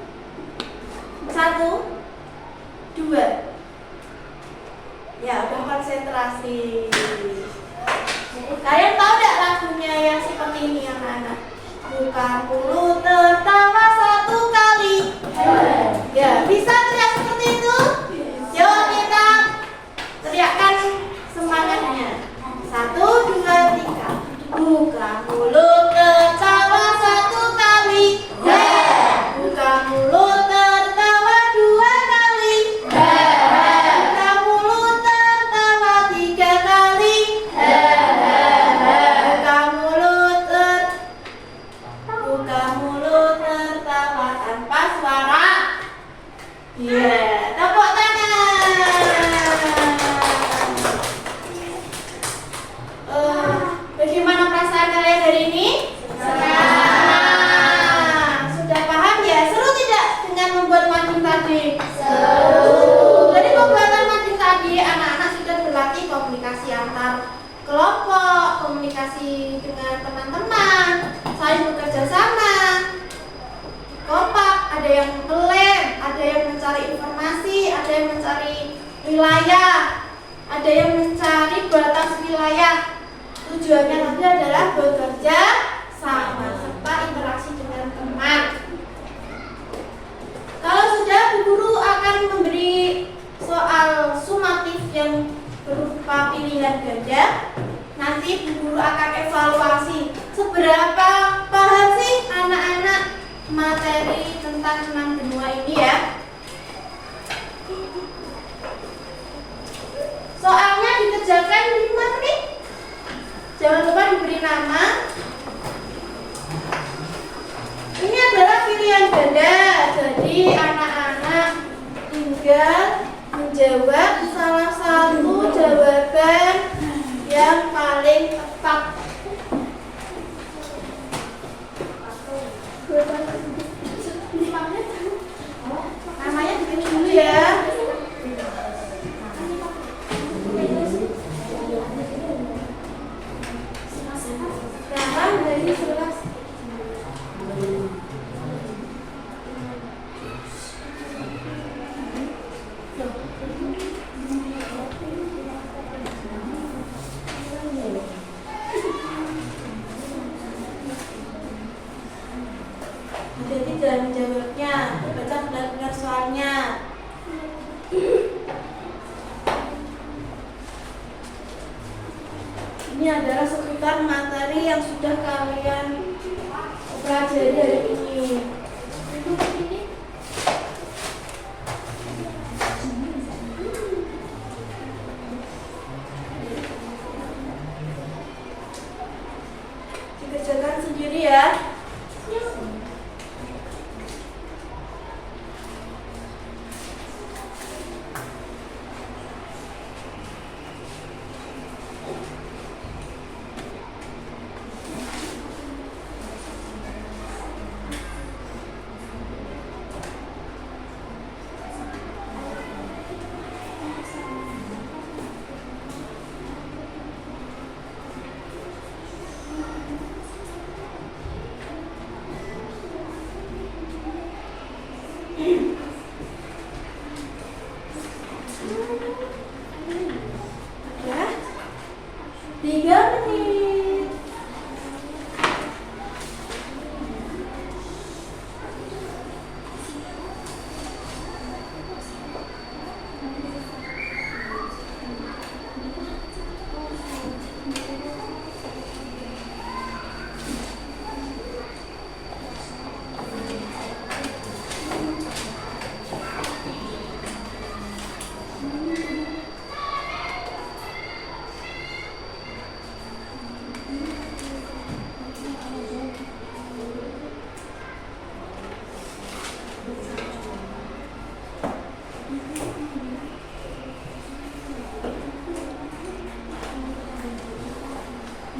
A: 1. 2. Ya, udah konsentrasi. Kalian tahu nggak lagunya yang seperti ini anak-anak? Bukan mulu tertawa satu kali. Ya, bisa teriak seperti itu? Yuk kita teriakkan semangatnya. 1, 2, 3. Buka mulut tertawa satu kali. Buka mulut tertawa 2 kali. Buka mulut tertawa 3 kali. Buka mulut tertawa tanpa suara. Yeah, tepuk tangan. Bagaimana perasaan kalian hari ini? Senang. Sudah paham ya? Seru tidak dengan membuat mading tadi? Seru. Dari pembuatan mading tadi, anak-anak sudah berlatih komunikasi antar kelompok, komunikasi dengan teman-teman, saling bekerja sama, kompak, ada yang melem, ada yang mencari informasi, ada yang mencari wilayah, ada yang mencari batas wilayah. Tujuannya nanti adalah bekerja sama serta interaksi dengan teman. Kalau sudah, Bu Guru akan memberi soal sumatif yang berupa pilihan ganda. Nanti Bu Guru akan evaluasi seberapa paham sih anak-anak materi tentang 6 benua ini ya. Soalnya dikerjakan di rumah nih. Jangan lupa diberi nama. Ini adalah pilihan ganda. Jadi anak-anak tinggal menjawab salah satu jawaban yang paling tepat. Jadi jangan menjawabnya, baca benar-benar soalnya. Ini adalah seputar materi yang sudah kalian pelajari hari ini. Dikerjakan sendiri ya. Ya, 3 menit.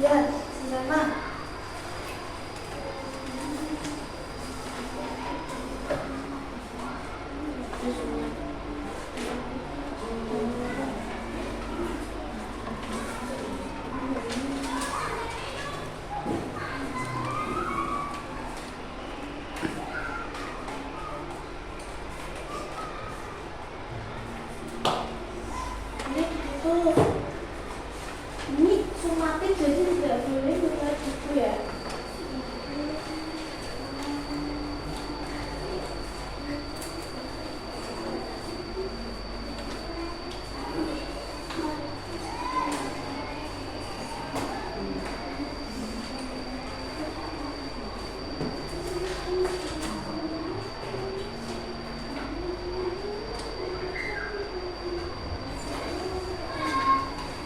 A: Ya, sama. Ini sumatik jadi tidak boleh buka buku ya.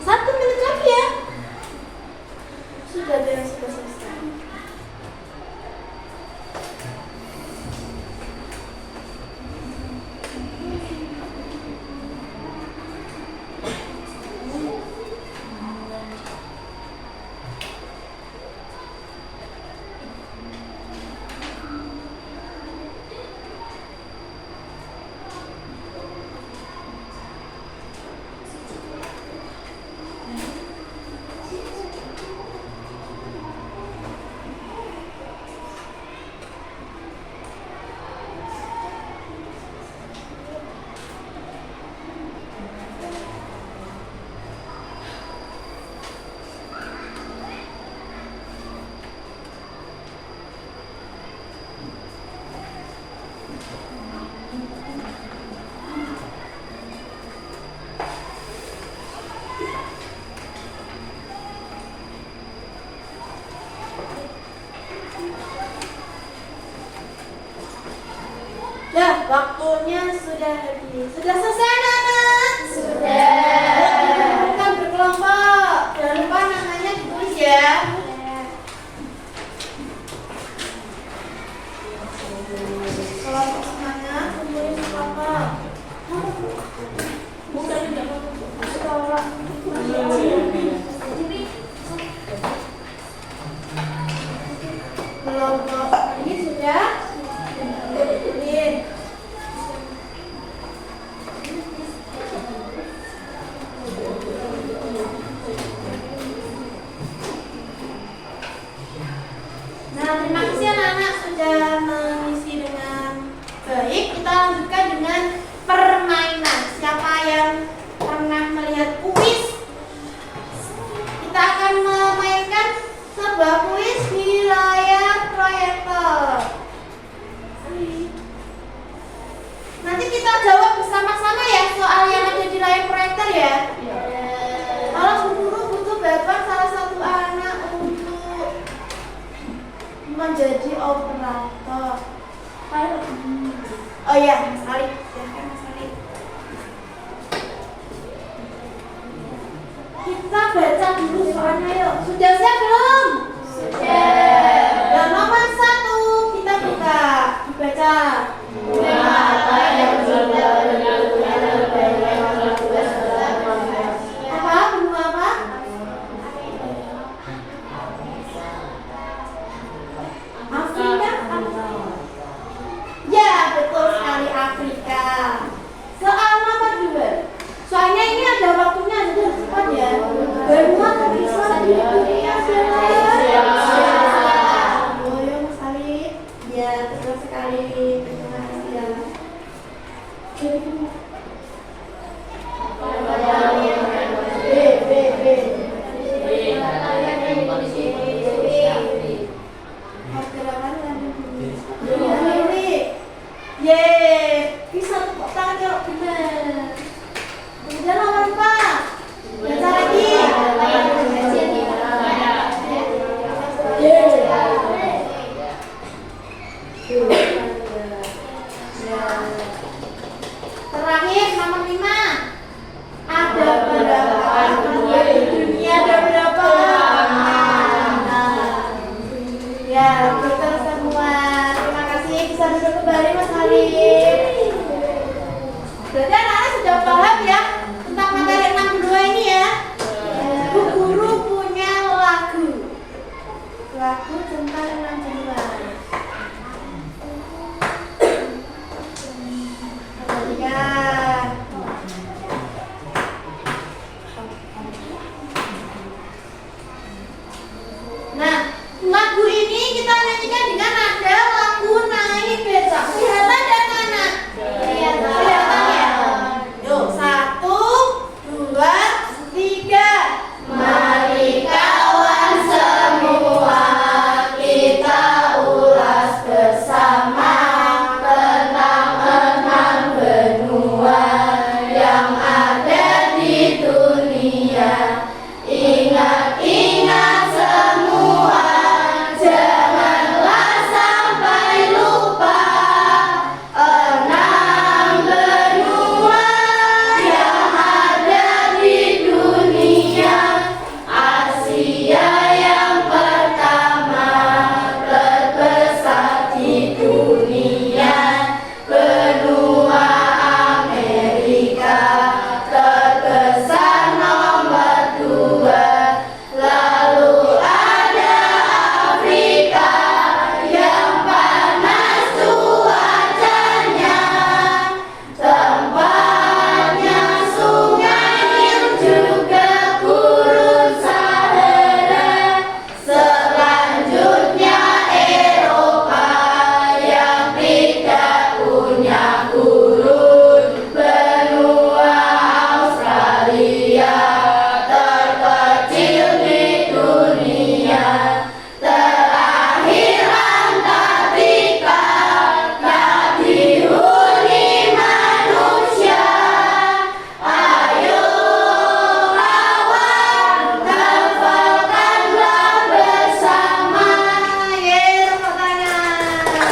A: Satu menit lagi ya. Sudah ada yang sudah selesai. Ya, waktunya sudah habis. Sudah selesai anak-anak? Sudah. Bukan berkelompok. Jangan lupa namanya ditulis ya. Kelompok semuanya kumpulin kelompok. Bukan tidak sekolah. Kelompok ini sudah dikumpulin. Nah, terima kasih anak-anak sudah mengisi dengan baik. Kita lanjutkan dengan permainan. Siapa yang pernah melihat kuis? Kita akan memainkan sebuah kuis di layar proyektor. ya? Kalau Bu Guru butuh bantuan salah satu anak untuk menjadi operator. Oh iya, Mas Ali. Silahkan Mas Ali. Kita baca dulu soalnya yuk. Sudah siap belum? Sudah. Yang nomor 1 kita buka. Dibaca. Apa yang sudah apa? Benua apa? Afrika? Ya, betul sekali Afrika. Soal nomor 2. Soalnya ini ada waktunya, jadi cepat ya. Benua terbesar di dunia adalah. Oh ya Mas Ali. Ya, betul sekali. Terima kasih ya. Yeay, bisa tepuk tangan kalau benar. Kemudian nomor 4. Baca lagi. Terakhir nomor 5. Ada berapa benua di dunia? Ada berapa? Ya, betul semua. Terima kasih. Bisa duduk kembali Mas Halid. Berarti anak-anak sudah paham ya tentang materi 6 benua ini ya. Bu Guru punya lagu tentang 6 benua. Perhatikan. Nah, lagu ini kita nyanyikan dengan nada lagu naik becak. Kelihatan dan anak? Kelihatan ya? Yuk, 1, 2, 3. Mari kawan semua kita ulas bersama tentang 6 benua yang ada di dunia. Ingat-ingat semua, janganlah sampai lupa 6 benua yang ada di dunia. Asia yang pertama terbesar di dunia, benua Amerika terbesar nomor 2. Lalu ada Afrika yang panas cuacanya, tempatnya sungai Nil juga gurun Sahara. Selanjutnya Eropa yang tidak punya gurun, benua Australia terkecil di dunia. Terakhir Antartika tak dihuni manusia. Ayo kawan, hafalkanlah bersama. Tepuk tangan.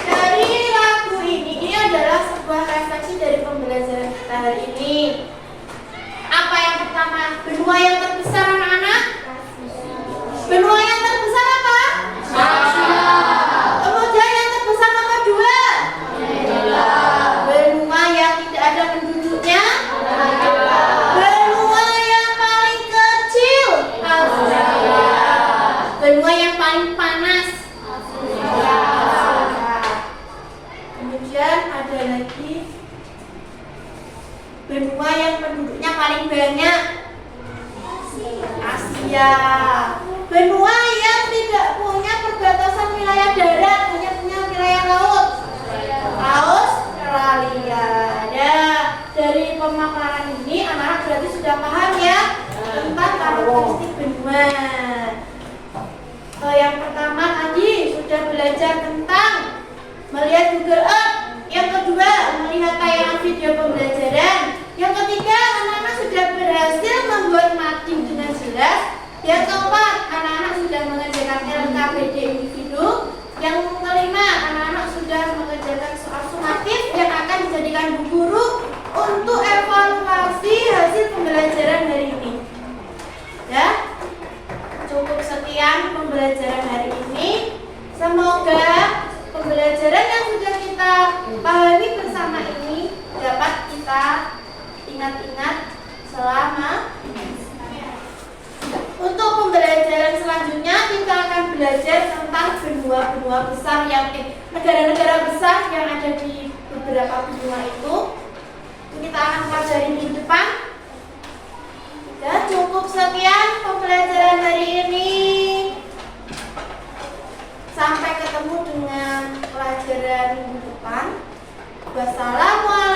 A: Dari lagu ini adalah sebuah refleksi dari pembelajaran kita hari ini. Apa yang pertama? Benua yang terbesar anak-anak? Benua yang terbesar apa? Asia. Kemudian yang terbesar nomor 2? Benua yang tidak ada penduduknya? Benua yang paling kecil? Australia. Benua yang paling panas? Kemudian ada lagi benua yang penduduknya paling banyak? Asia. Benua yang tidak punya perbatasan wilayah darat, hanya punya wilayah laut? Australia. Nah, dari pemaparan ini anak-anak berarti sudah paham ya tentang karakteristik benua. Yang pertama tadi sudah belajar tentang melihat Google Earth. Yang kedua, melihat tayangan video pembelajaran. Yang ketiga, anak-anak sudah berhasil membuat mading dengan jelas. Yang keempat, anak-anak sudah mengerjakan LKPD individu. Yang kelima, anak-anak sudah mengerjakan soal sumatif yang akan dijadikan bu guru untuk evaluasi hasil pembelajaran hari ini. Ya, cukup sekian pembelajaran hari ini. Semoga pembelajaran yang sudah kita pahami bersama ini dapat kita ingat-ingat selama untuk pembelajaran selanjutnya kita akan belajar tentang benua-benua besar negara-negara besar yang ada di beberapa benua itu. Kita akan pelajari minggu depan. Ya, cukup sekian pembelajaran hari ini. Sampai ketemu dengan pelajaran minggu depan. Wassalamualaikum.